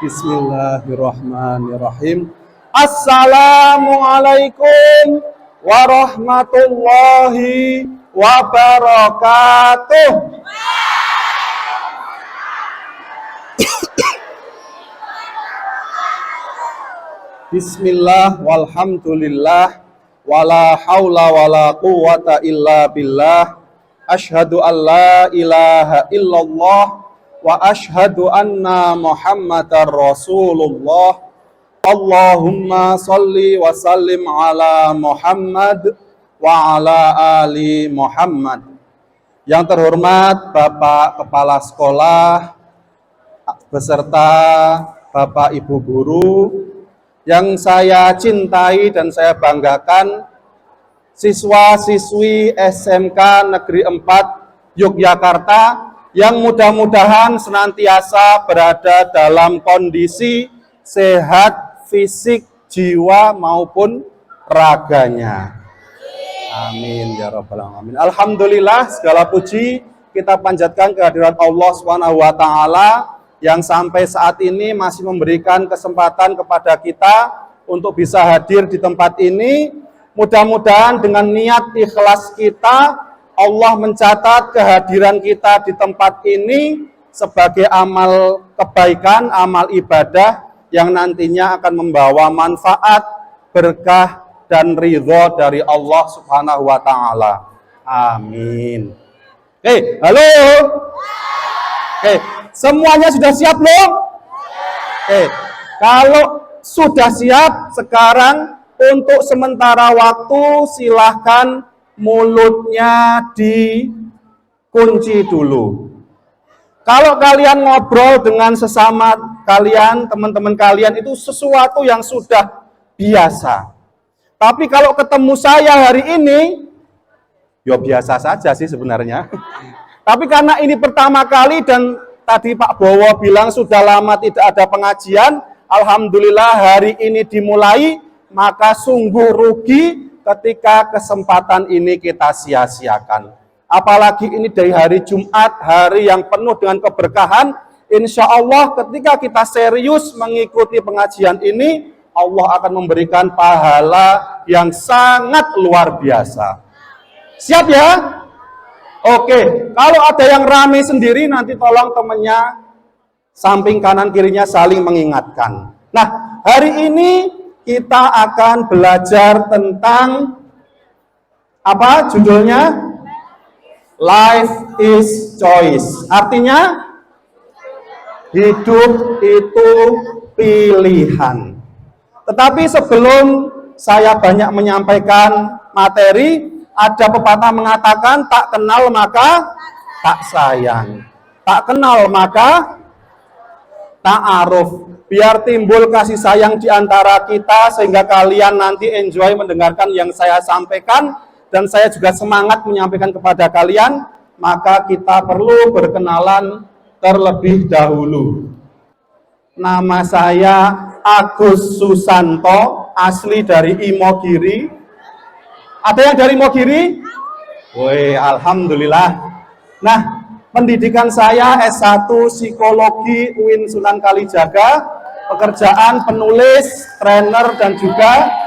Bismillahirrahmanirrahim. Assalamualaikum warahmatullahi wabarakatuh. Bismillah walhamdulillah wala haula wala quwwata illa billah. Asyhadu an la ilaha illallah wa asyhadu anna Muhammadar Rasulullah. Allahumma sholli wa sallim ala Muhammad wa ala ali Muhammad. Yang terhormat Bapak Kepala Sekolah beserta Bapak Ibu Guru, yang saya cintai dan saya banggakan, siswa-siswi SMK Negeri 4 Yogyakarta, yang mudah-mudahan senantiasa berada dalam kondisi sehat fisik, jiwa maupun raganya. Amin ya rabbal alamin. Alhamdulillah, segala puji kita panjatkan kehadirat Allah Subhanahu wa taala yang sampai saat ini masih memberikan kesempatan kepada kita untuk bisa hadir di tempat ini. Mudah-mudahan dengan niat ikhlas kita, Allah mencatat kehadiran kita di tempat ini sebagai amal kebaikan, amal ibadah yang nantinya akan membawa manfaat, berkah, dan ridho dari Allah Subhanahu wa taala. Amin. Oke, halo. Oke, semuanya sudah siap belum? Oke, kalau sudah siap, sekarang untuk sementara waktu silahkan mulutnya dikunci dulu. Kalau kalian ngobrol dengan sesama kalian, teman-teman kalian, itu sesuatu yang sudah biasa. Tapi kalau ketemu saya hari ini, ya biasa saja sih sebenarnya. Tapi karena ini pertama kali dan tadi Pak Bowo bilang sudah lama tidak ada pengajian, alhamdulillah hari ini dimulai, maka sungguh rugi ketika kesempatan ini kita sia-siakan. Apalagi ini dari hari Jumat, hari yang penuh dengan keberkahan. Insya Allah ketika kita serius mengikuti pengajian ini, Allah akan memberikan pahala yang sangat luar biasa. Siap ya? Oke, kalau ada yang rame sendiri, nanti tolong temannya samping kanan kirinya saling mengingatkan. Nah, hari ini kita akan belajar tentang apa judulnya? Life is choice. Artinya hidup itu pilihan. Tetapi sebelum saya banyak menyampaikan materi, ada pepatah mengatakan tak kenal maka tak sayang, tak kenal maka tak aruf. Biar timbul kasih sayang di antara kita sehingga kalian nanti enjoy mendengarkan yang saya sampaikan dan saya juga semangat menyampaikan kepada kalian, maka kita perlu berkenalan terlebih dahulu. Nama saya Agus Susanto, asli dari Imogiri. Ada yang dari Imogiri? Woi, alhamdulillah. Nah, pendidikan saya S1 Psikologi UIN Sunan Kalijaga, pekerjaan penulis, trainer, dan juga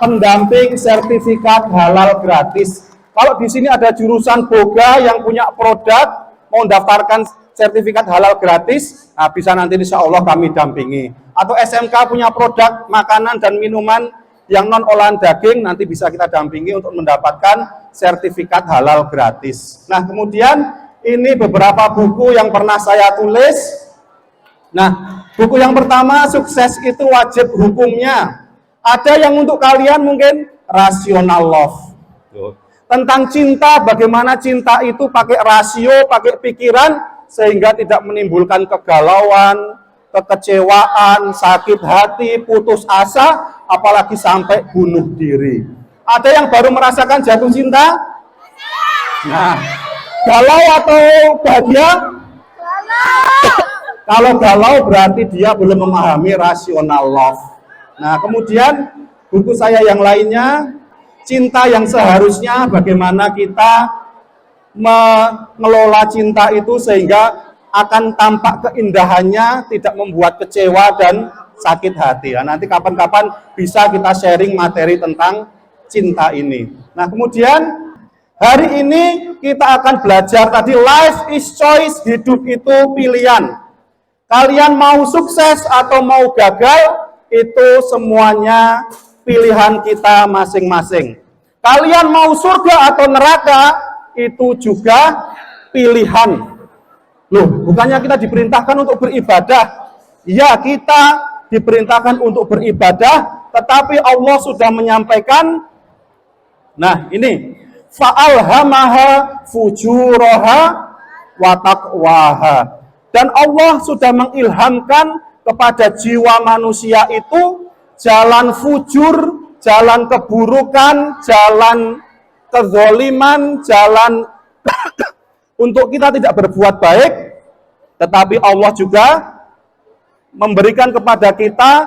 pendamping sertifikat halal gratis. Kalau di sini ada jurusan Boga yang punya produk, mau daftarkan sertifikat halal gratis, nah bisa nanti insya Allah kami dampingi. Atau SMK punya produk makanan dan minuman yang non olahan daging, nanti bisa kita dampingi untuk mendapatkan sertifikat halal gratis. Nah, kemudian ini beberapa buku yang pernah saya tulis. Nah, buku yang pertama, Sukses Itu Wajib Hukumnya. Ada yang untuk kalian mungkin Rational Love. Tentang cinta, bagaimana cinta itu pakai rasio, pakai pikiran, sehingga tidak menimbulkan kegalauan, kekecewaan, sakit hati, putus asa, apalagi sampai bunuh diri. Ada yang baru merasakan jatuh cinta? Nah, galau atau bahagia? Kalau galau berarti dia belum memahami rational love. Nah, kemudian buku saya yang lainnya, Cinta yang Seharusnya, bagaimana kita mengelola cinta itu sehingga akan tampak keindahannya, tidak membuat kecewa dan sakit hati. Nah, nanti kapan-kapan bisa kita sharing materi tentang cinta ini. Nah, kemudian hari ini kita akan belajar tadi life is choice, hidup itu pilihan. Kalian mau sukses atau mau gagal, itu semuanya pilihan kita masing-masing. Kalian mau surga atau neraka, itu juga pilihan. Loh, bukannya kita diperintahkan untuk beribadah? Ya, kita diperintahkan untuk beribadah, tetapi Allah sudah menyampaikan, nah ini, fa'alhamaha fujuraha wa taqwaha. Dan Allah sudah mengilhamkan kepada jiwa manusia itu jalan fujur, jalan keburukan, jalan kezaliman, jalan untuk kita tidak berbuat baik, tetapi Allah juga memberikan kepada kita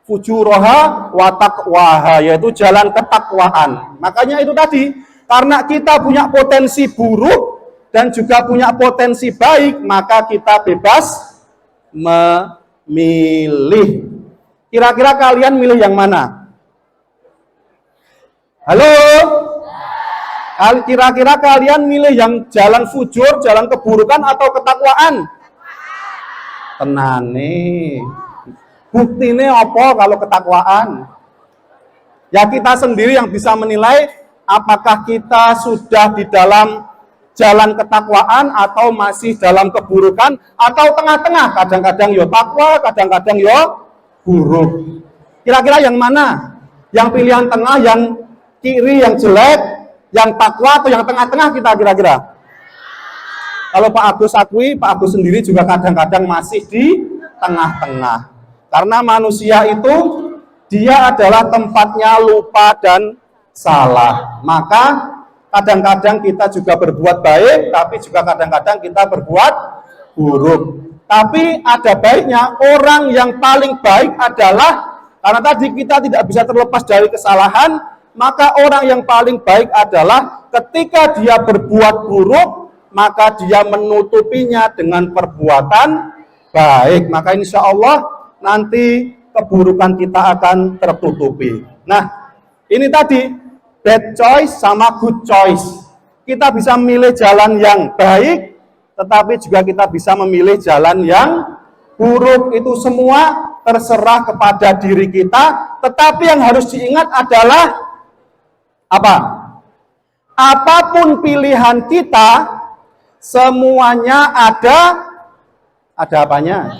fujuraha wa taqwaha, yaitu jalan ketakwaan. Makanya itu tadi, karena kita punya potensi buruk dan juga punya potensi baik, maka kita bebas memilih. Kira-kira kalian milih yang mana? Halo? Kira-kira kalian milih yang jalan fujur, jalan keburukan atau ketakwaan? Tenane. Buktinya apa kalau ketakwaan? Ya kita sendiri yang bisa menilai apakah kita sudah di dalam jalan ketakwaan atau masih dalam keburukan atau tengah-tengah. Kadang-kadang yo takwa, kadang-kadang yo buruk. Kira-kira yang mana? Yang pilihan tengah, yang kiri, yang jelek, yang takwa atau yang tengah-tengah kita kira-kira? Kalau Pak Agus akui, Pak Agus sendiri juga kadang-kadang masih di tengah-tengah. Karena manusia itu, dia adalah tempatnya lupa dan salah. Maka kadang-kadang kita juga berbuat baik, tapi juga kadang-kadang kita berbuat buruk. Tapi ada baiknya, orang yang paling baik adalah, karena tadi kita tidak bisa terlepas dari kesalahan, maka orang yang paling baik adalah ketika dia berbuat buruk, maka dia menutupinya dengan perbuatan baik. Maka insya Allah nanti keburukan kita akan tertutupi. Nah, ini tadi bad choice sama good choice. Kita bisa memilih jalan yang baik, tetapi juga kita bisa memilih jalan yang buruk. Itu semua terserah kepada diri kita, tetapi yang harus diingat adalah apa? Apapun pilihan kita, semuanya ada apanya?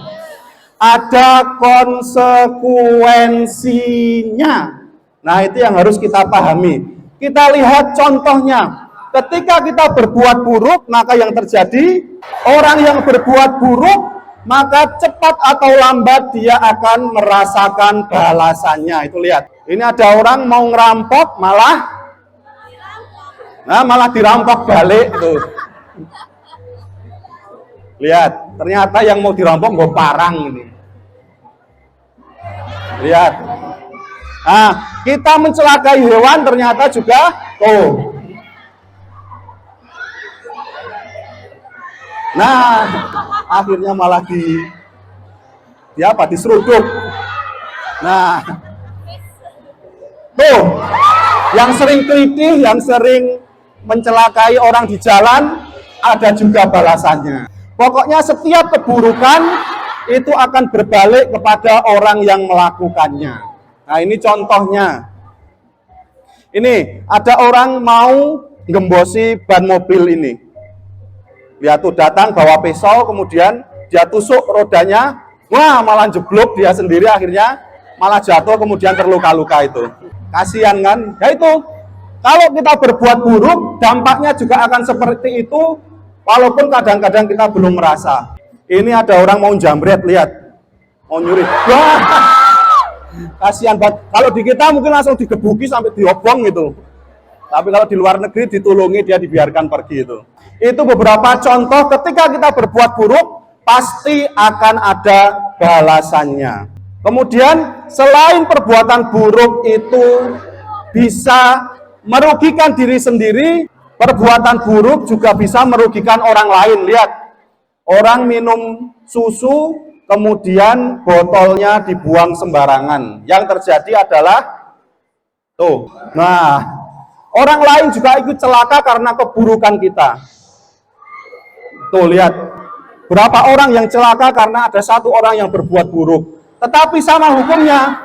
Ada konsekuensinya. Nah, itu yang harus kita pahami. Kita lihat contohnya. Ketika kita berbuat buruk, maka yang terjadi, orang yang berbuat buruk, maka cepat atau lambat dia akan merasakan balasannya. Itu lihat. Ini ada orang mau ngerampok, malah dirampok balik tuh. Lihat, ternyata yang mau dirampok gue parang ini. Lihat. Nah, kita mencelakai hewan ternyata juga Nah, akhirnya malah diseruduk. Nah, tuh, yang sering kelitih, yang sering mencelakai orang di jalan, ada juga balasannya. Pokoknya setiap keburukan itu akan berbalik kepada orang yang melakukannya. Nah, ini contohnya. Ini, ada orang mau gembosi ban mobil ini. Dia tuh datang bawa pisau, kemudian dia tusuk rodanya, wah malah jeblok dia sendiri, akhirnya malah jatuh, kemudian terluka-luka itu. Kasihan kan? Ya itu, kalau kita berbuat buruk, dampaknya juga akan seperti itu, walaupun kadang-kadang kita belum merasa. Ini ada orang mau jambret, lihat, mau nyuri. Wah, kasihan banget. Kalau di kita mungkin langsung digebuki sampai diobong gitu. Tapi kalau di luar negeri ditulungi, dia dibiarkan pergi itu. Itu beberapa contoh ketika kita berbuat buruk, pasti akan ada balasannya. Kemudian selain perbuatan buruk itu bisa merugikan diri sendiri, perbuatan buruk juga bisa merugikan orang lain. Lihat, Orang minum susu, kemudian botolnya dibuang sembarangan. Yang terjadi adalah tuh. Nah, orang lain juga ikut celaka karena keburukan kita. Tuh, lihat. Berapa orang yang celaka karena ada satu orang yang berbuat buruk. Tetapi sama hukumnya,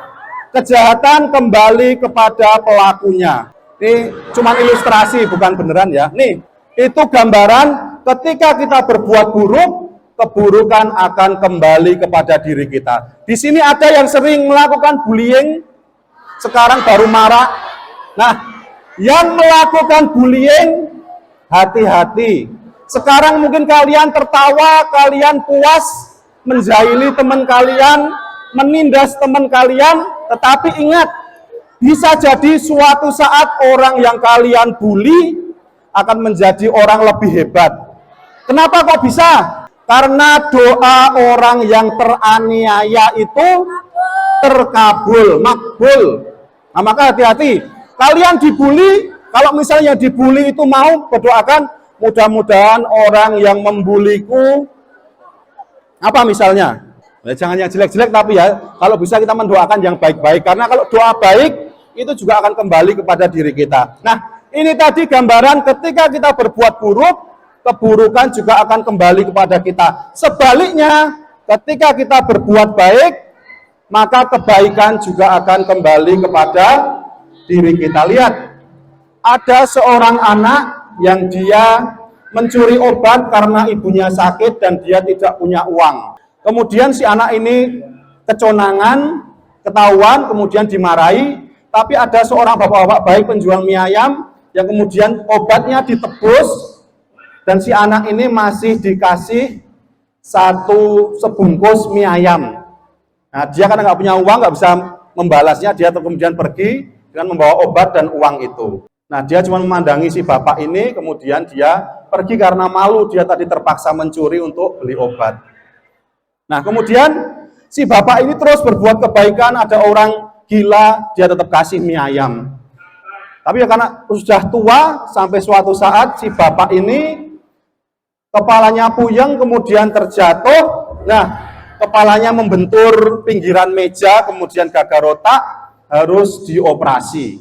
kejahatan kembali kepada pelakunya. Ini cuma ilustrasi, bukan beneran ya. Nih, itu gambaran ketika kita berbuat buruk, keburukan akan kembali kepada diri kita. Di sini ada yang sering melakukan bullying, sekarang baru marah. Nah, yang melakukan bullying, hati-hati. Sekarang mungkin kalian tertawa, kalian puas menjahili teman kalian, menindas teman kalian, tetapi ingat, bisa jadi suatu saat orang yang kalian bully akan menjadi orang lebih hebat. Kenapa kok bisa? Karena doa orang yang teraniaya itu terkabul, makbul. Nah, maka hati-hati. Kalian dibully, kalau misalnya dibully itu mau berdoakan, mudah-mudahan orang yang membuliku, apa misalnya? Ya, jangan yang jelek-jelek, tapi ya kalau bisa kita mendoakan yang baik-baik. Karena kalau doa baik, itu juga akan kembali kepada diri kita. Nah, ini tadi gambaran ketika kita berbuat buruk, keburukan juga akan kembali kepada kita. Sebaliknya, ketika kita berbuat baik, maka kebaikan juga akan kembali kepada diri kita. Lihat, ada seorang anak yang dia mencuri obat karena ibunya sakit dan dia tidak punya uang. Kemudian si anak ini keconangan, ketahuan, kemudian dimarahi. Tapi ada seorang bapak-bapak baik penjual mie ayam yang kemudian obatnya ditebus dan si anak ini masih dikasih satu sebungkus mie ayam. Nah, dia karena nggak punya uang, nggak bisa membalasnya, dia kemudian pergi dengan membawa obat dan uang itu. Nah, dia cuma memandangi si bapak ini, kemudian dia pergi karena malu, dia tadi terpaksa mencuri untuk beli obat. Nah, kemudian si bapak ini terus berbuat kebaikan, ada orang gila, dia tetap kasih mie ayam. Tapi ya karena sudah tua, sampai suatu saat si bapak ini kepalanya puyeng, kemudian terjatuh. Nah, kepalanya membentur pinggiran meja, kemudian gagal otak, harus dioperasi.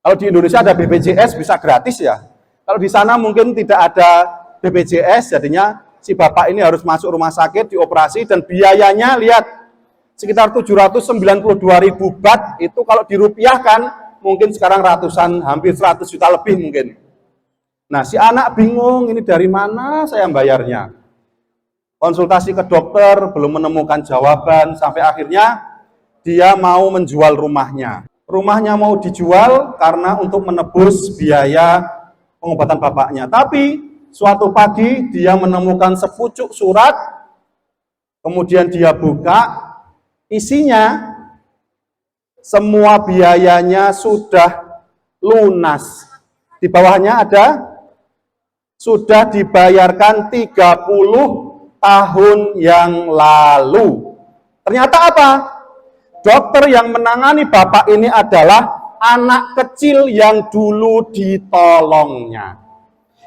Kalau di Indonesia ada BPJS bisa gratis ya. Kalau di sana mungkin tidak ada BPJS, jadinya si bapak ini harus masuk rumah sakit, dioperasi, dan biayanya lihat sekitar 792.000 baht. Itu kalau dirupiahkan mungkin sekarang ratusan, hampir 100 juta lebih mungkin. Nah, si anak bingung, ini dari mana saya bayarnya? Konsultasi ke dokter, belum menemukan jawaban, sampai akhirnya dia mau menjual rumahnya. Rumahnya mau dijual karena untuk menebus biaya pengobatan bapaknya. Tapi suatu pagi dia menemukan sepucuk surat, kemudian dia buka, isinya semua biayanya sudah lunas. Di bawahnya ada sudah dibayarkan 30 tahun yang lalu. Ternyata apa? Dokter yang menangani bapak ini adalah anak kecil yang dulu ditolongnya.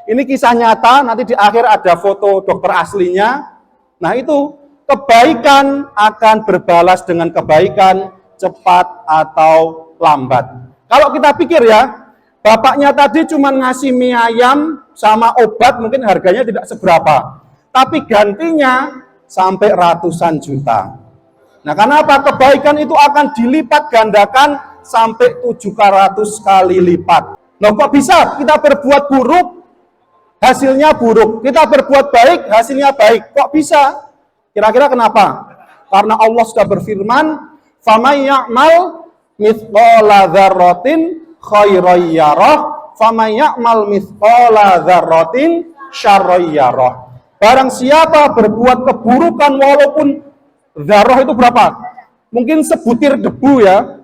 Ini kisah nyata, nanti di akhir ada foto dokter aslinya. Nah itu, kebaikan akan berbalas dengan kebaikan, cepat atau lambat. Kalau kita pikir ya, bapaknya tadi cuma ngasih mie ayam sama obat, mungkin harganya tidak seberapa. Tapi gantinya sampai ratusan juta. Nah, karena apa? Kebaikan itu akan dilipat gandakan sampai 700 kali lipat. Nah, kok bisa kita berbuat buruk, hasilnya buruk. Kita berbuat baik, hasilnya baik. Kok bisa? Kira-kira kenapa? Karena Allah sudah berfirman, "Famay ya'mal mithqala dzarratin khairan yarah, famay ya'mal mithqala dzarratin syarran yarah." Barang siapa berbuat keburukan walaupun dzarrah itu berapa? Mungkin sebutir debu ya,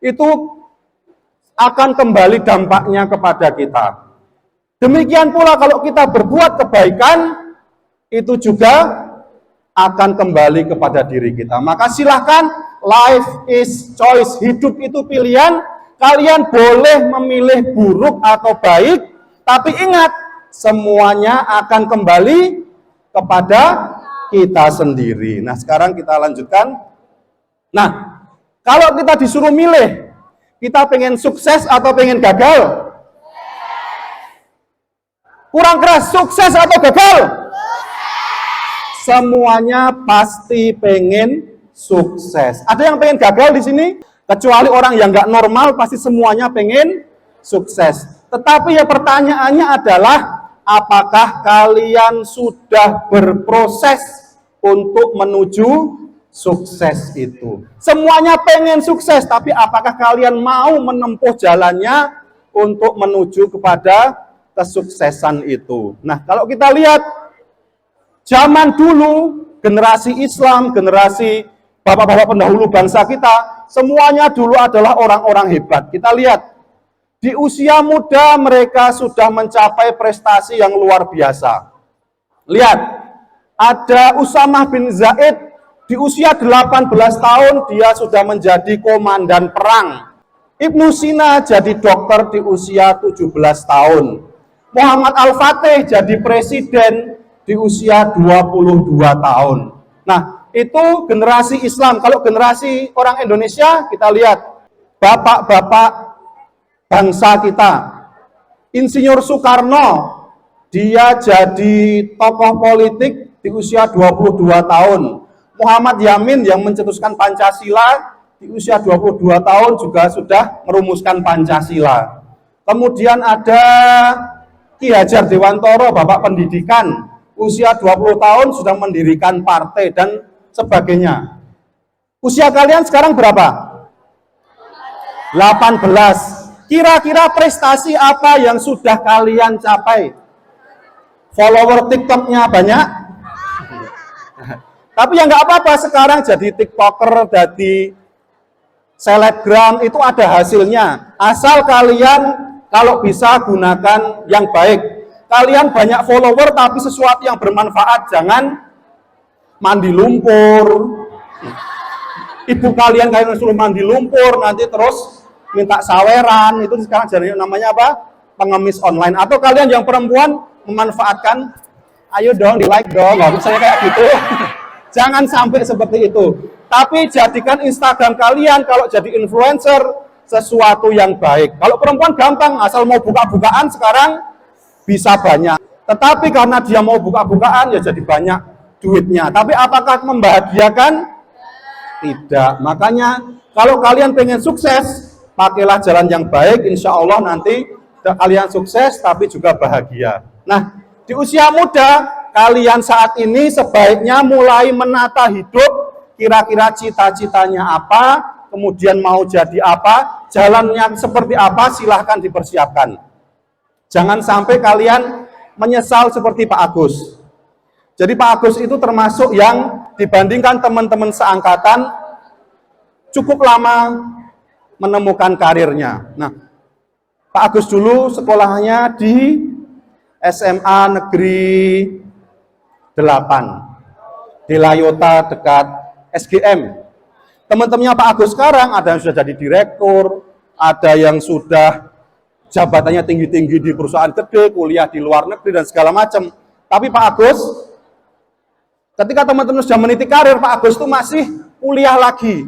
itu akan kembali dampaknya kepada kita. Demikian pula kalau kita berbuat kebaikan, itu juga akan kembali kepada diri kita. Maka silahkan, life is choice, hidup itu pilihan. Kalian boleh memilih buruk atau baik, tapi ingat, semuanya akan kembali kepada kita sendiri. Nah, sekarang kita lanjutkan. Nah, kalau kita disuruh milih, kita pengen sukses atau pengen gagal? Kurang keras, sukses atau gagal? Semuanya pasti pengen sukses. Ada yang pengen gagal di sini? Kecuali orang yang nggak normal, pasti semuanya pengen sukses. Tetapi ya pertanyaannya adalah, apakah kalian sudah berproses untuk menuju sukses itu? Semuanya pengen sukses, tapi apakah kalian mau menempuh jalannya untuk menuju kepada kesuksesan itu? Nah, kalau kita lihat zaman dulu, generasi Islam, generasi bapak-bapak pendahulu bangsa kita, semuanya dulu adalah orang-orang hebat. Kita lihat, di usia muda mereka sudah mencapai prestasi yang luar biasa. Lihat, ada Usamah bin Zaid, di usia 18 tahun dia sudah menjadi komandan perang. Ibnu Sina jadi dokter di usia 17 tahun. Muhammad Al-Fatih jadi presiden di usia 22 tahun. Nah, itu generasi Islam. Kalau generasi orang Indonesia, kita lihat bapak-bapak bangsa kita. Insinyur Soekarno, dia jadi tokoh politik di usia 22 tahun. Muhammad Yamin yang mencetuskan Pancasila di usia 22 tahun juga sudah merumuskan Pancasila. Kemudian ada Ki Hajar Dewantoro, Bapak Pendidikan, usia 20 tahun sudah mendirikan partai dan sebagainya. Usia kalian sekarang berapa? 18. Kira-kira prestasi apa yang sudah kalian capai? Follower TikTok-nya banyak? Tapi ya nggak apa-apa, sekarang jadi TikToker, jadi selebgram, itu ada hasilnya. Asal kalian kalau bisa gunakan yang baik. Kalian banyak follower tapi sesuatu yang bermanfaat, jangan mandi lumpur. Ibu kalian suruh mandi lumpur, nanti terus minta saweran, itu sekarang jadi namanya apa? Pengemis online. Atau kalian yang perempuan memanfaatkan, ayo dong di like dong, nggak bisa kayak gitu. Jangan sampai seperti itu. Tapi jadikan Instagram kalian kalau jadi influencer sesuatu yang baik. Kalau perempuan gampang, asal mau buka-bukaan sekarang bisa banyak. Tetapi karena dia mau buka-bukaan, ya jadi banyak duitnya. Tapi apakah membahagiakan? Tidak. Makanya kalau kalian pengen sukses, pakailah jalan yang baik, insya Allah nanti kalian sukses tapi juga bahagia. Nah, di usia muda, kalian saat ini sebaiknya mulai menata hidup, kira-kira cita-citanya apa, kemudian mau jadi apa, jalannya seperti apa, silahkan dipersiapkan. Jangan sampai kalian menyesal seperti Pak Agus. Jadi Pak Agus itu termasuk yang dibandingkan teman-teman seangkatan cukup lama menemukan karirnya. Nah, Pak Agus dulu sekolahnya di SMA Negeri 8 di Layota dekat SGM. Teman-temannya Pak Agus sekarang ada yang sudah jadi direktur, ada yang sudah jabatannya tinggi-tinggi di perusahaan gede, kuliah di luar negeri dan segala macam. Tapi Pak Agus, ketika teman-teman sudah meniti karir, Pak Agus itu masih kuliah lagi.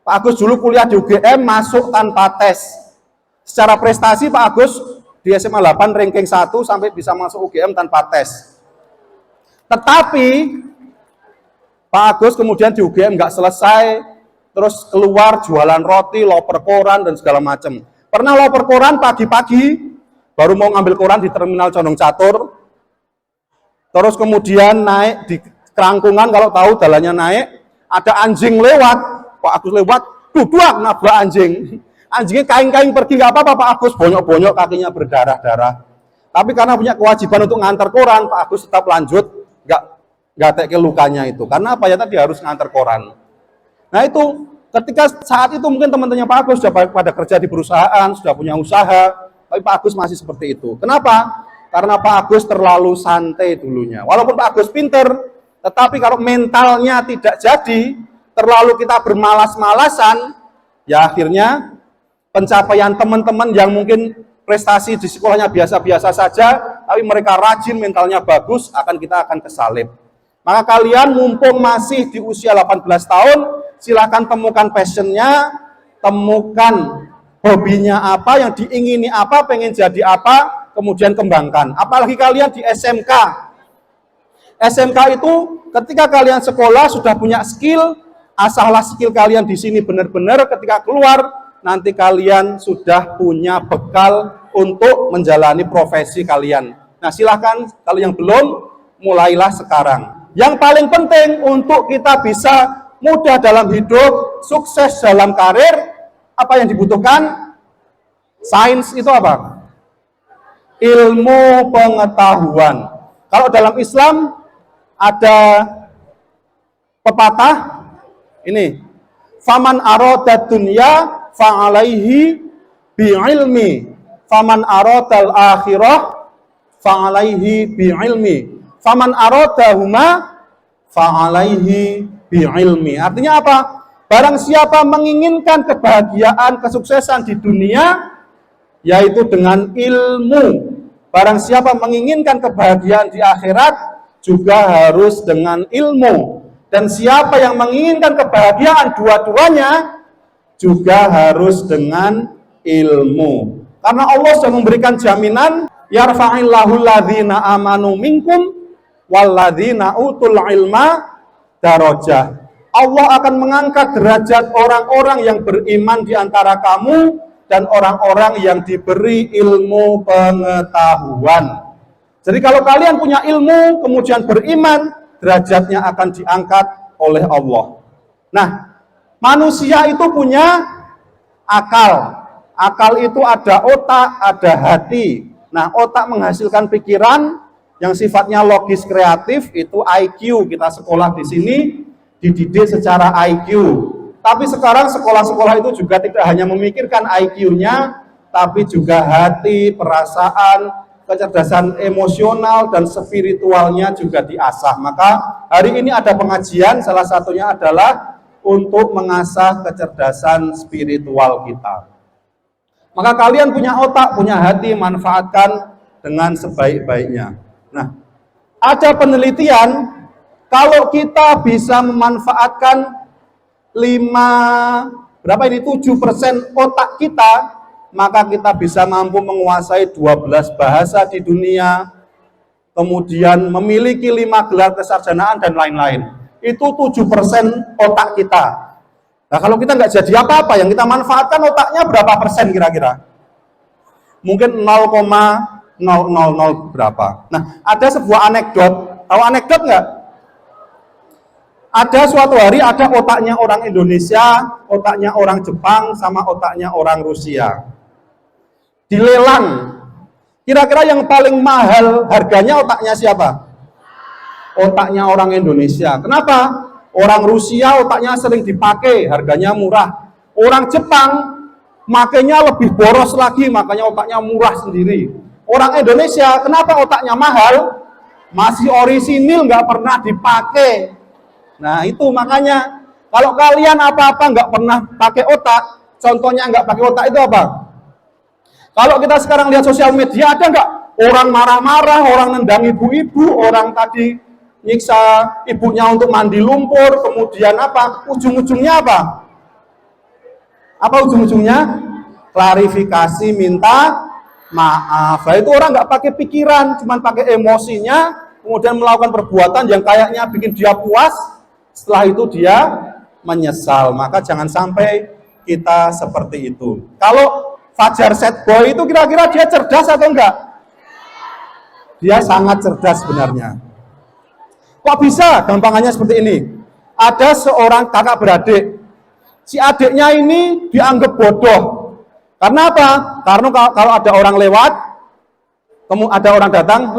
Pak Agus dulu kuliah di UGM, masuk tanpa tes. Secara prestasi Pak Agus di SMA 8 ranking 1 sampai bisa masuk UGM tanpa tes. Tetapi Pak Agus kemudian di UGM nggak selesai, terus keluar jualan roti, loper koran, dan segala macam. Pernah loper koran pagi-pagi, baru mau ngambil koran di terminal Condong Catur, terus kemudian naik di kerangkungan, kalau tahu jalannya naik, ada anjing lewat, Pak Agus lewat, duduak nabrak anjing. Anjingnya kain-kain pergi, nggak apa-apa Pak Agus, bonyok-bonyok kakinya berdarah-darah. Tapi karena punya kewajiban untuk ngantar koran, Pak Agus tetap lanjut, nggak teke lukanya itu. Karena apa ya, tadi harus ngantar koran. Nah itu, ketika saat itu mungkin teman-temannya Pak Agus sudah pada kerja di perusahaan, sudah punya usaha, tapi Pak Agus masih seperti itu. Kenapa? Karena Pak Agus terlalu santai dulunya. Walaupun Pak Agus pinter, tetapi kalau mentalnya tidak jadi, terlalu kita bermalas-malasan, ya akhirnya pencapaian teman-teman yang mungkin prestasi di sekolahnya biasa-biasa saja, tapi mereka rajin, mentalnya bagus, kita akan kesalib. Maka kalian mumpung masih di usia 18 tahun, silakan temukan passionnya, temukan hobinya apa, yang diingini apa, pengen jadi apa, kemudian kembangkan. Apalagi kalian di SMK. SMK itu ketika kalian sekolah sudah punya skill, asahlah skill kalian di sini benar-benar, ketika keluar nanti kalian sudah punya bekal untuk menjalani profesi kalian. Nah, silahkan kalau yang belum, mulailah sekarang. Yang paling penting untuk kita bisa mudah dalam hidup, sukses dalam karir, apa yang dibutuhkan? Sains itu apa? Ilmu pengetahuan. Kalau dalam Islam ada pepatah ini, faman arada dunya fa'alaihi bi'ilmi, faman aradal akhirah fa'alaihi bi'ilmi, faman aradahuma fa'alaihi bi'ilmi. Artinya apa? Barang siapa menginginkan kebahagiaan, kesuksesan di dunia, yaitu dengan ilmu. Barang siapa menginginkan kebahagiaan di akhirat, juga harus dengan ilmu. Dan siapa yang menginginkan kebahagiaan dua-duanya, juga harus dengan ilmu. Karena Allah sudah memberikan jaminan, yarfa'illahu alladhina amanu minkum walladzina utul ilma darajah. Allah akan mengangkat derajat orang-orang yang beriman di antara kamu dan orang-orang yang diberi ilmu pengetahuan. Jadi kalau kalian punya ilmu kemudian beriman, derajatnya akan diangkat oleh Allah. Nah, manusia itu punya akal. Akal itu ada otak, ada hati. Nah, otak menghasilkan pikiran yang sifatnya logis kreatif, itu IQ. Kita sekolah di sini dididik secara IQ. Tapi sekarang sekolah-sekolah itu juga tidak hanya memikirkan IQ-nya, tapi juga hati, perasaan, kecerdasan emosional, dan spiritualnya juga diasah. Maka hari ini ada pengajian, salah satunya adalah untuk mengasah kecerdasan spiritual kita. Maka kalian punya otak, punya hati, manfaatkan dengan sebaik-baiknya. Nah, ada penelitian, kalau kita bisa memanfaatkan 7% otak kita, maka kita bisa mampu menguasai 12 bahasa di dunia, kemudian memiliki 5 gelar kesarjanaan dan lain-lain. Itu 7% otak kita. Nah, kalau kita nggak jadi apa-apa, yang kita manfaatkan otaknya berapa persen kira-kira? Mungkin 0,000 berapa. Nah, ada sebuah anekdot. Tahu anekdot nggak? Ada suatu hari ada otaknya orang Indonesia, otaknya orang Jepang, sama otaknya orang Rusia. Dilelang. Kira-kira yang paling mahal harganya otaknya siapa? Otaknya orang Indonesia. Kenapa? Orang Rusia otaknya sering dipakai, harganya murah. Orang Jepang makanya lebih boros lagi, makanya otaknya murah sendiri. Orang Indonesia, kenapa otaknya mahal? Masih orisinil, nggak pernah dipakai. Nah, itu makanya kalau kalian apa-apa nggak pernah pakai otak, contohnya nggak pakai otak itu apa? Kalau kita sekarang lihat sosial media, ada nggak orang marah-marah, orang nendang ibu-ibu, orang tadi nyiksa ibunya untuk mandi lumpur, kemudian apa? Ujung-ujungnya apa? Apa ujung-ujungnya? Klarifikasi, minta maaf. Nah, itu orang nggak pakai pikiran, cuma pakai emosinya, kemudian melakukan perbuatan yang kayaknya bikin dia puas, setelah itu dia menyesal. Maka jangan sampai kita seperti itu. Kalau Fajar Set Boy itu kira-kira dia cerdas atau enggak? Dia sangat cerdas sebenarnya. Kok bisa? Gampangannya seperti ini. Ada seorang kakak beradik. Si adiknya ini dianggap bodoh. Karena apa? Karena kalau ada orang lewat, kemudian ada orang datang,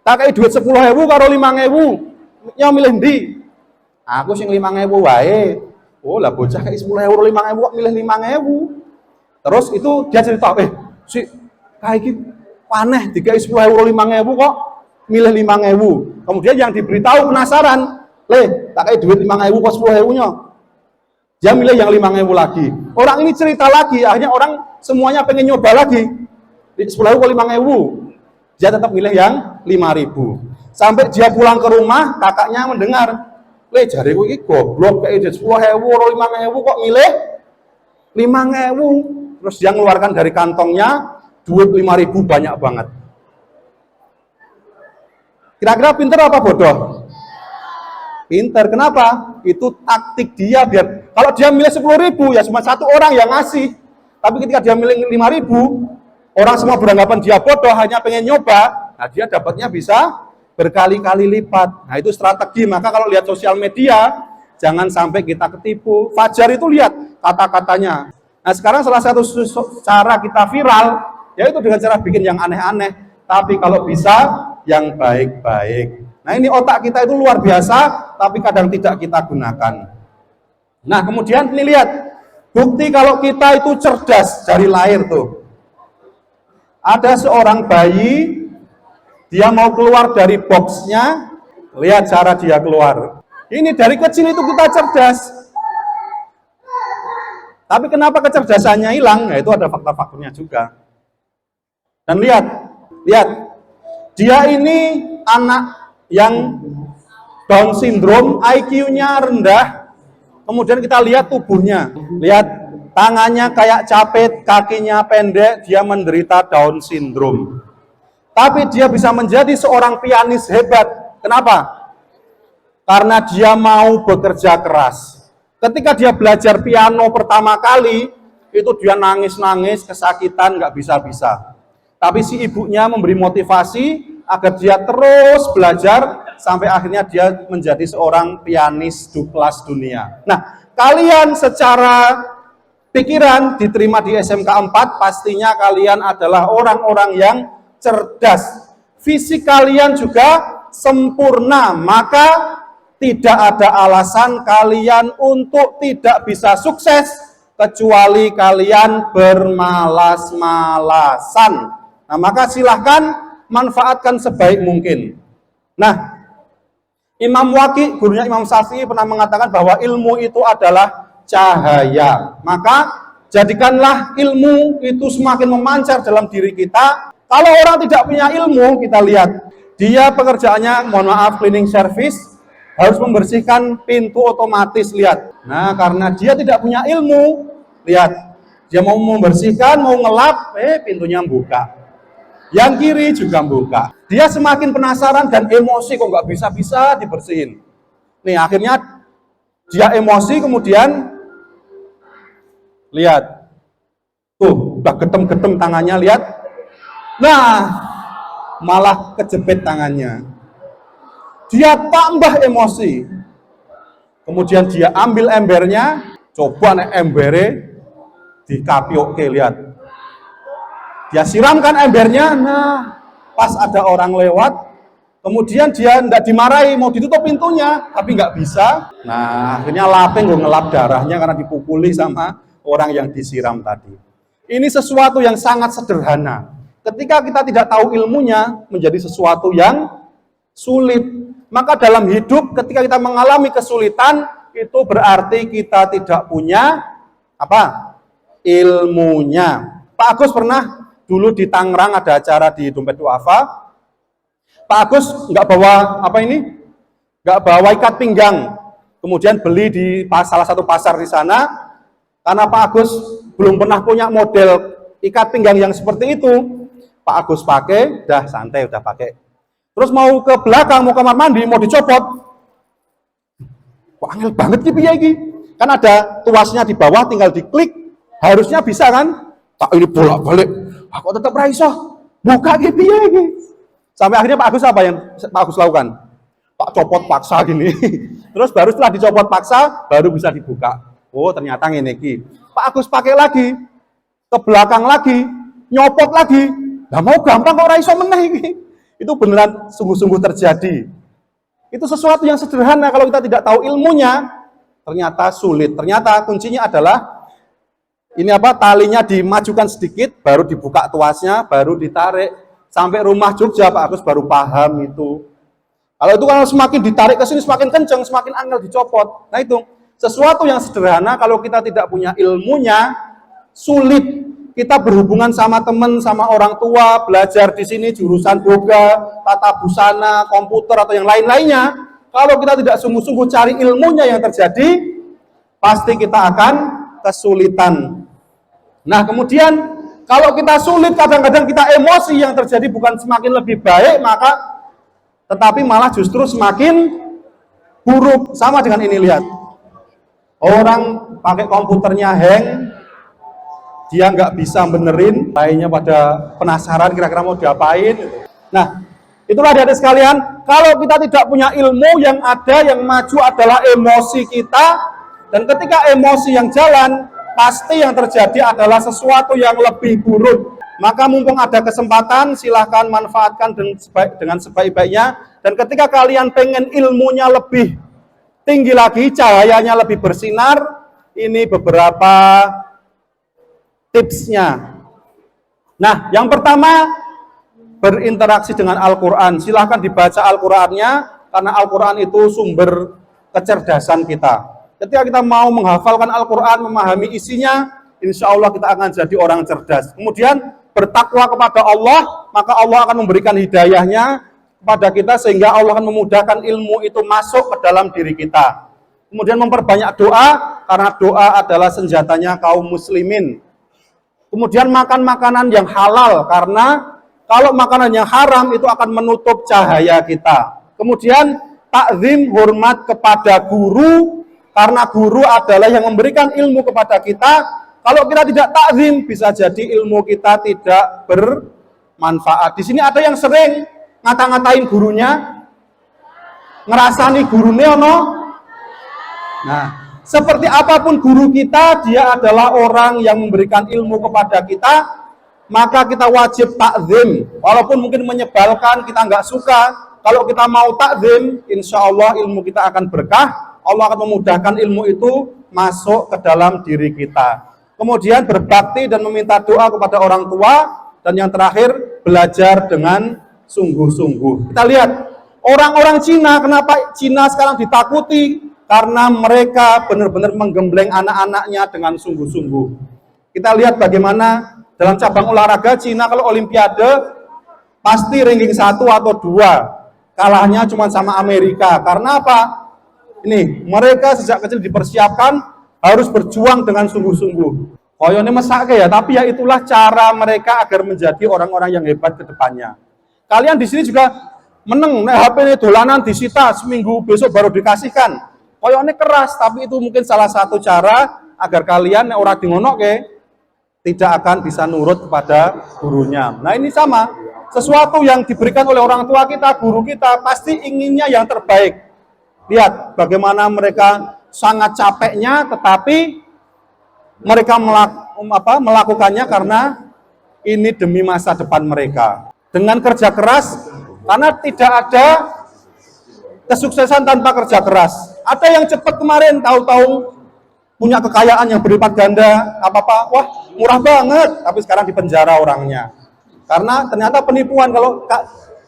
tak kayak duit 10.000 karo 5.000. Nya milih ndi? Aku sing 5.000 wae. Oh lah bocah kayak 10.000 5.000 kok milih 5.000. Terus itu dia cerita, si kayak gitu aneh, 10.000 5.000 kok milih 5.000. Kemudian yang diberitahu penasaran, tak kayak duit 5.000 kok 10.000-nya. Dia milih yang 5.000 lagi. Orang ini cerita lagi, akhirnya orang semuanya pengen nyoba lagi. 10.000 kok 5.000. Dia tetap milih yang 5.000. Sampai dia pulang ke rumah, kakaknya mendengar, "Le, jariku iki goblok kayak 10.000 atau 5.000 kok milih 5.000." Terus dia mengeluarkan dari kantongnya duit 5.000 banyak banget. Kira-kira pinter apa bodoh? Pinter. Kenapa? Itu taktik dia biar kalau dia milih 10.000 ya cuma satu orang yang ngasih. Tapi ketika dia milih 5.000, orang semua beranggapan dia bodoh, hanya pengen nyoba. Nah, dia dapatnya bisa berkali-kali lipat. Nah, itu strategi. Maka kalau lihat sosial media, jangan sampai kita ketipu. Fajar itu lihat kata-katanya. Nah, sekarang salah satu cara kita viral, yaitu dengan cara bikin yang aneh-aneh. Tapi kalau bisa, yang baik-baik. Nah, ini otak kita itu luar biasa, tapi kadang tidak kita gunakan. Nah, kemudian ini lihat, bukti kalau kita itu cerdas dari lahir tuh. Ada seorang bayi, dia mau keluar dari boxnya, lihat cara dia keluar. Ini dari kecil itu kita cerdas. Tapi kenapa kecerdasannya hilang? Ya, itu ada faktor-faktornya juga. Dan lihat, dia ini anak yang Down syndrome, IQ-nya rendah. Kemudian kita lihat tubuhnya, lihat tangannya kayak capit, kakinya pendek, dia menderita Down syndrome. Tapi dia bisa menjadi seorang pianis hebat. Kenapa? Karena dia mau bekerja keras. Ketika dia belajar piano pertama kali, itu dia nangis-nangis, kesakitan, nggak bisa-bisa. Tapi si ibunya memberi motivasi agar dia terus belajar, sampai akhirnya dia menjadi seorang pianis kelas dunia. Nah, kalian secara pikiran diterima di SMK 4, pastinya kalian adalah orang-orang yang cerdas. Fisik kalian juga sempurna, maka tidak ada alasan kalian untuk tidak bisa sukses, kecuali kalian bermalas-malasan. Nah, maka silahkan manfaatkan sebaik mungkin. Nah, Imam Waqi, gurunya Imam Syafi'i, pernah mengatakan bahwa ilmu itu adalah cahaya. Maka jadikanlah ilmu itu semakin memancar dalam diri kita. Kalau orang tidak punya ilmu, kita lihat, dia pekerjaannya, mohon maaf, cleaning service, harus membersihkan pintu otomatis, lihat. Nah, karena dia tidak punya ilmu, lihat, dia mau membersihkan, mau ngelap, pintunya buka. Yang kiri juga buka. Dia semakin penasaran dan emosi, kok nggak bisa-bisa dibersihin. Nih, akhirnya dia emosi, kemudian lihat, tuh, udah getem-getem tangannya, lihat. Nah, malah kejepit tangannya. Dia tambah emosi. Kemudian dia ambil embernya, coba nek embere dikapioke, lihat. Dia siramkan embernya, nah pas ada orang lewat, kemudian dia tidak dimarahi, mau ditutup pintunya, tapi nggak bisa. Nah, akhirnya lapeng ngelap darahnya karena dipukuli sama orang yang disiram tadi. Ini sesuatu yang sangat sederhana. Ketika kita tidak tahu ilmunya, menjadi sesuatu yang sulit. Maka dalam hidup ketika kita mengalami kesulitan, itu berarti kita tidak punya apa? Ilmunya. Pak Agus pernah dulu di Tangerang ada acara di Dompet Duafa. Pak Agus nggak bawa apa ini? Nggak bawa ikat pinggang. Kemudian beli di salah satu pasar di sana. Karena Pak Agus belum pernah punya model ikat pinggang yang seperti itu. Pak Agus pakai, udah santai, udah pakai. Terus mau ke belakang, mau kamar mandi, mau dicopot. Kok angel banget gitu ya ini? Kan ada tuasnya di bawah, tinggal diklik. Harusnya bisa kan? Pak ini bolak-balik. Kok tetap raiso? Buka gitu ya ini. Sampai akhirnya Pak Agus apa yang Pak Agus lakukan? Pak copot paksa gini. Terus baru setelah dicopot paksa, baru bisa dibuka. Oh ternyata ini. Pak Agus pakai lagi. Ke belakang lagi. Nyopot lagi. Nah mau gampang kok raiso meneh ini. Itu beneran sungguh-sungguh terjadi. Itu sesuatu yang sederhana, kalau kita tidak tahu ilmunya, ternyata sulit. Ternyata kuncinya adalah, ini apa, talinya dimajukan sedikit, baru dibuka tuasnya, baru ditarik. Sampai rumah Jogja, Pak Agus baru paham itu. Kalau itu kalau semakin ditarik ke sini, semakin kenceng, semakin angel dicopot. Nah itu, sesuatu yang sederhana, kalau kita tidak punya ilmunya, sulit. kita berhubungan sama teman, sama orang tua, belajar di sini jurusan boga, tata busana, komputer atau yang lain-lainnya, kalau kita tidak sungguh-sungguh cari ilmunya yang terjadi, pasti kita akan kesulitan. Nah, kemudian kalau kita sulit, kadang-kadang kita emosi, yang terjadi bukan semakin lebih baik, maka tetapi malah justru semakin buruk. Sama dengan ini, lihat. Orang pakai komputernya hang, dia nggak bisa benerin, lainnya pada penasaran kira-kira mau diapain. Nah, itulah adik-adik sekalian, kalau kita tidak punya ilmu, yang ada yang maju adalah emosi kita, dan ketika emosi yang jalan, pasti yang terjadi adalah sesuatu yang lebih buruk. Maka mumpung ada kesempatan, silahkan manfaatkan dengan sebaik-baiknya, dan ketika kalian pengen ilmunya lebih tinggi lagi, cahayanya lebih bersinar, ini beberapa tipsnya. Nah, yang pertama, berinteraksi dengan Al-Quran. Silahkan dibaca Al-Qurannya, karena Al-Quran itu sumber kecerdasan kita. Ketika kita mau menghafalkan Al-Quran, memahami isinya, insya Allah kita akan jadi orang cerdas. Kemudian bertakwa kepada Allah, maka Allah akan memberikan hidayahnya kepada kita, sehingga Allah akan memudahkan ilmu itu masuk ke dalam diri kita. Kemudian memperbanyak doa, karena doa adalah senjatanya kaum muslimin. Kemudian makan makanan yang halal, karena kalau makanan yang haram itu akan menutup cahaya kita. Kemudian takzim, hormat kepada guru, karena guru adalah yang memberikan ilmu kepada kita. Kalau kita tidak takzim, bisa jadi ilmu kita tidak bermanfaat. Di sini ada yang sering ngata-ngatain gurunya, ngerasani gurunya, no? Nah, seperti apapun guru kita, dia adalah orang yang memberikan ilmu kepada kita, maka kita wajib takzim. Walaupun mungkin menyebalkan, kita nggak suka, kalau kita mau takzim, insya Allah ilmu kita akan berkah, Allah akan memudahkan ilmu itu masuk ke dalam diri kita. Kemudian berbakti dan meminta doa kepada orang tua, dan yang terakhir, belajar dengan sungguh-sungguh. Kita lihat, orang-orang Cina, kenapa Cina sekarang ditakuti? Karena mereka benar-benar menggembleng anak-anaknya dengan sungguh-sungguh. Kita lihat bagaimana dalam cabang olahraga Cina, kalau olimpiade pasti ranking 1 atau 2. Kalahnya cuma sama Amerika. Karena apa? Ini, mereka sejak kecil dipersiapkan harus berjuang dengan sungguh-sungguh. Koyone mesake ya, tapi ya itulah cara mereka agar menjadi orang-orang yang hebat ke depannya. Kalian di sini juga meneng, HP ini dolanan disita, seminggu besok baru dikasihkan. Koyone keras, tapi itu mungkin salah satu cara agar kalian ora dingonoke tidak akan bisa nurut kepada gurunya. Nah, ini sama, sesuatu yang diberikan oleh orang tua kita, guru kita, pasti inginnya yang terbaik. Lihat bagaimana mereka sangat capeknya, tetapi mereka melakukannya karena ini demi masa depan mereka. Dengan kerja keras, karena tidak ada kesuksesan tanpa kerja keras. Ada yang cepat kemarin, tahu-tahu punya kekayaan yang berlipat ganda, apa-apa, wah murah banget, tapi sekarang di penjara orangnya. Karena ternyata penipuan, kalau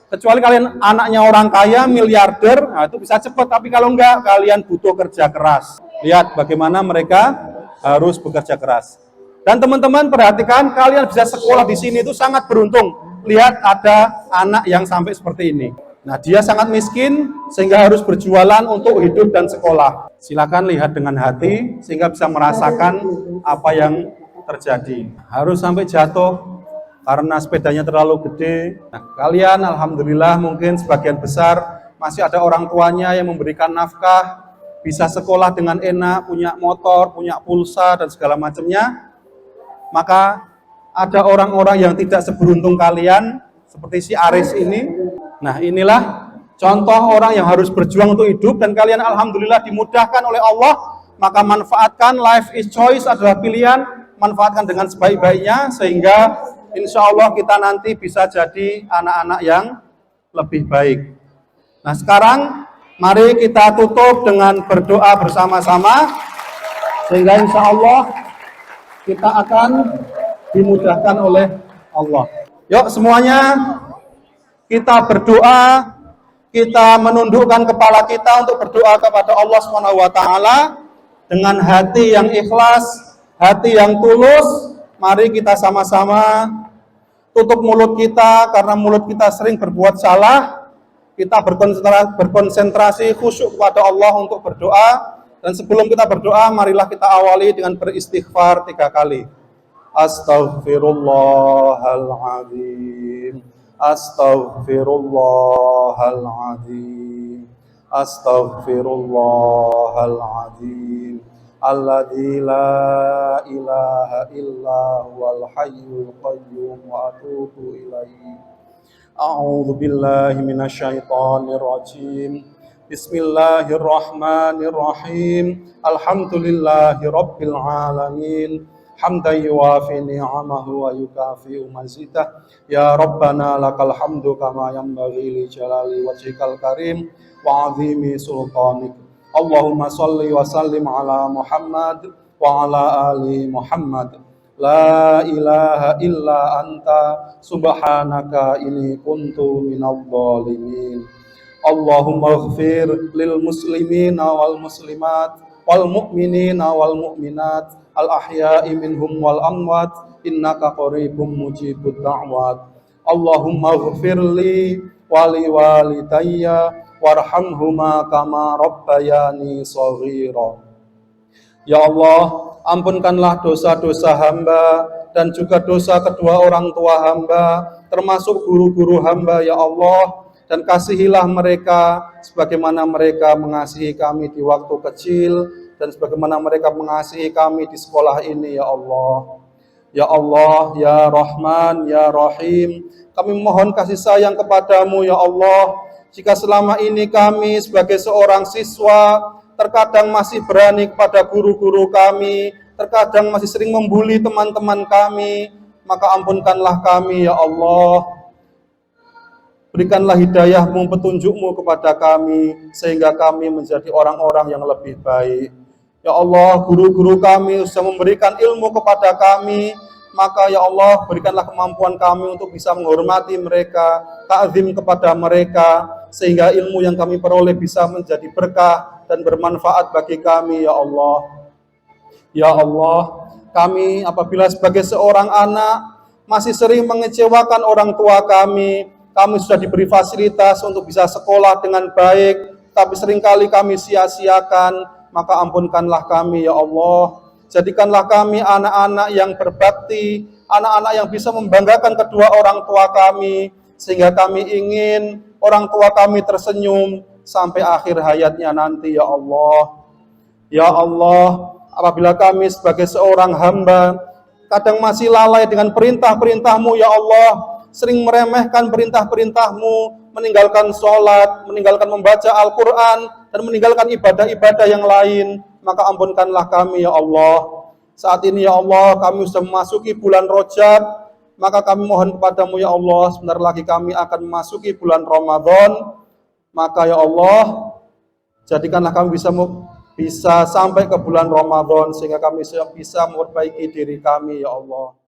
kecuali kalian anaknya orang kaya, miliarder, nah itu bisa cepat, tapi kalau enggak, kalian butuh kerja keras. Lihat bagaimana mereka harus bekerja keras. Dan teman-teman perhatikan, kalian bisa sekolah di sini itu sangat beruntung. Lihat ada anak yang sampai seperti ini. Nah, dia sangat miskin sehingga harus berjualan untuk hidup dan sekolah. Silakan lihat dengan hati sehingga bisa merasakan apa yang terjadi. Harus sampai jatuh karena sepedanya terlalu gede. Nah, kalian alhamdulillah mungkin sebagian besar masih ada orang tuanya yang memberikan nafkah, bisa sekolah dengan enak, punya motor, punya pulsa dan segala macamnya. Maka ada orang-orang yang tidak seberuntung kalian seperti si Aris ini. Nah, inilah contoh orang yang harus berjuang untuk hidup, dan kalian alhamdulillah dimudahkan oleh Allah. Maka manfaatkan, life is choice adalah pilihan, manfaatkan dengan sebaik-baiknya sehingga insya Allah kita nanti bisa jadi anak-anak yang lebih baik. Nah, sekarang mari kita tutup dengan berdoa bersama-sama sehingga insya Allah kita akan dimudahkan oleh Allah. Yuk semuanya kita berdoa, kita menundukkan kepala kita untuk berdoa kepada Allah Subhanahu wa taala dengan hati yang ikhlas, hati yang tulus. Mari kita sama-sama tutup mulut kita, karena mulut kita sering berbuat salah. Kita berkonsentrasi khusyuk kepada Allah untuk berdoa. Dan sebelum kita berdoa, marilah kita awali dengan beristighfar 3 kali. Astaghfirullahaladzim, astaghfirullahaladzim, astaghfirullahaladzim, alladzi la ilaha illa huwal hayyul qayyum wa atubu ilaihi. A'udzu billahi minasyaitonir rajim. Bismillahirrahmanirrahim. Alhamdulillahi rabbil alamin. Hamdan yuwafi ni'amahu wa yukafi'u mazidah. Ya Rabbana lakal hamdu kama yanbaghi li jalali wajhikal karim wa 'azimi sultanik. Allahumma shalli wa sallim ala Muhammad wa ala ali Muhammad. La ilaha illa anta subhanaka inni kuntu minadh dhalimin. Allahumma ighfir lil muslimina wal muslimat wal mu'minina wal mu'minat al ahya'i minhum wal amwat innaka qaribum mujibud da'wat. Allahumma ighfir li wa li walidayya warhamhuma kama rabbayani shaghira. Ya Allah, ampunkanlah dosa-dosa hamba dan juga dosa kedua orang tua hamba, termasuk guru-guru hamba, ya Allah. Dan kasihilah mereka sebagaimana mereka mengasihi kami di waktu kecil, dan sebagaimana mereka mengasihi kami di sekolah ini, ya Allah. Ya Allah, ya Rahman, ya Rahim, kami mohon kasih sayang kepadamu, ya Allah. Jika selama ini kami sebagai seorang siswa terkadang masih berani kepada guru-guru kami, terkadang masih sering membuli teman-teman kami, maka ampunkanlah kami, ya Allah. Berikanlah hidayah-Mu, petunjuk-Mu kepada kami, sehingga kami menjadi orang-orang yang lebih baik. Ya Allah, guru-guru kami sudah memberikan ilmu kepada kami, maka ya Allah, berikanlah kemampuan kami untuk bisa menghormati mereka, ta'zim kepada mereka, sehingga ilmu yang kami peroleh bisa menjadi berkah dan bermanfaat bagi kami, ya Allah. Ya Allah, kami apabila sebagai seorang anak masih sering mengecewakan orang tua kami sudah diberi fasilitas untuk bisa sekolah dengan baik, tapi seringkali kami sia-siakan, maka ampunkanlah kami, ya Allah. Jadikanlah kami anak-anak yang berbakti, anak-anak yang bisa membanggakan kedua orang tua kami, sehingga kami ingin orang tua kami tersenyum sampai akhir hayatnya nanti, ya Allah. Ya Allah, apabila kami sebagai seorang hamba kadang masih lalai dengan perintah-perintah-Mu, ya Allah, sering meremehkan perintah-perintah-Mu, meninggalkan sholat, meninggalkan membaca Al-Quran, dan meninggalkan ibadah-ibadah yang lain, maka ampunkanlah kami, ya Allah. Saat ini, ya Allah, kami sudah memasuki bulan Rajab, maka kami mohon kepadamu, ya Allah, sebentar lagi kami akan memasuki bulan Ramadan, maka ya Allah, jadikanlah kami bisa sampai ke bulan Ramadan, sehingga kami bisa memperbaiki diri kami, ya Allah.